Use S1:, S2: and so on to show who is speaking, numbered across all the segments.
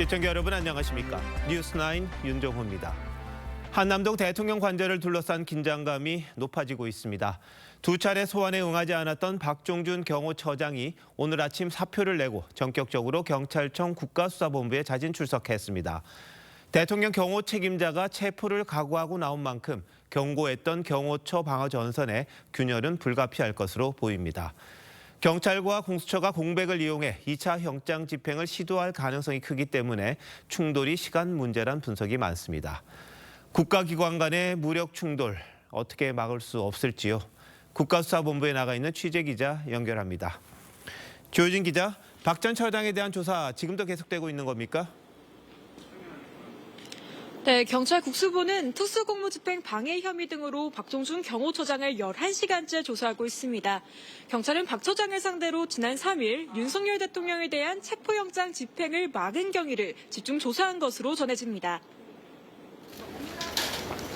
S1: 시청자 여러분 안녕하십니까? 뉴스9 윤정호입니다. 한남동 대통령 관저를 둘러싼 긴장감이 높아지고 있습니다. 두 차례 소환에 응하지 않았던 박종준 경호처장이 오늘 아침 사표를 내고 전격적으로 경찰청 국가수사본부에 자진 출석했습니다. 대통령 경호 책임자가 체포를 각오하고 나온 만큼 경고했던 경호처 방어 전선에 균열은 불가피할 것으로 보입니다. 경찰과 공수처가 공백을 이용해 2차 영장 집행을 시도할 가능성이 크기 때문에 충돌이 시간 문제란 분석이 많습니다. 국가기관 간의 무력 충돌 어떻게 막을 수 없을지요? 국가수사본부에 나가 있는 취재기자 연결합니다. 조효진 기자, 박 전 처장에 대한 조사 지금도 계속되고 있는 겁니까?
S2: 네, 경찰 국수부는 특수공무집행 방해 혐의 등으로 박종준 경호처장을 11시간째 조사하고 있습니다. 경찰은 박 처장을 상대로 지난 3일 윤석열 대통령에 대한 체포영장 집행을 막은 경위를 집중 조사한 것으로 전해집니다.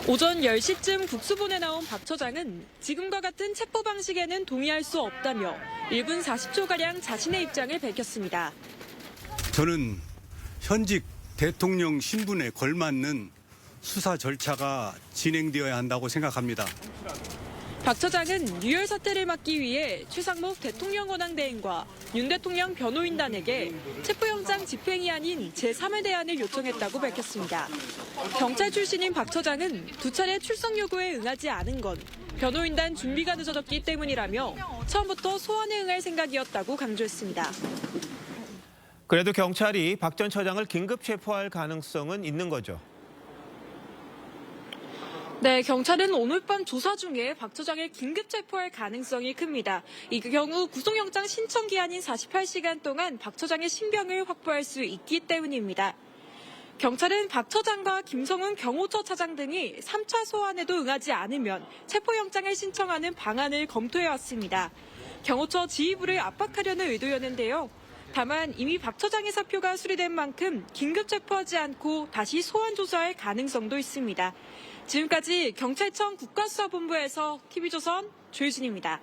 S2: 오전 10시쯤 국수본에 나온 박 처장은 지금과 같은 체포 방식에는 동의할 수 없다며 1분 40초가량 자신의 입장을 밝혔습니다.
S3: 저는 현직 대통령 신분에 걸맞는 수사 절차가 진행되어야 한다고 생각합니다.
S2: 박 처장은 유혈 사태를 막기 위해 최상목 대통령 권한대행과 윤 대통령 변호인단에게 체포영장 집행이 아닌 제3의 대안을 요청했다고 밝혔습니다. 경찰 출신인 박 처장은 두 차례 출석 요구에 응하지 않은 건 변호인단 준비가 늦어졌기 때문이라며 처음부터 소환에 응할 생각이었다고 강조했습니다.
S1: 그래도 경찰이 박 전 처장을 긴급 체포할 가능성은 있는 거죠?
S2: 네, 경찰은 오늘 밤 조사 중에 박 처장을 긴급 체포할 가능성이 큽니다. 이 경우 구속영장 신청 기한인 48시간 동안 박 처장의 신병을 확보할 수 있기 때문입니다. 경찰은 박 처장과 김성훈 경호처 차장 등이 3차 소환에도 응하지 않으면 체포영장을 신청하는 방안을 검토해왔습니다. 경호처 지휘부를 압박하려는 의도였는데요. 다만 이미 박 처장의 사표가 수리된 만큼 긴급 체포하지 않고 다시 소환 조사할 가능성도 있습니다. 지금까지 경찰청 국가수사본부에서 TV조선 조유진입니다.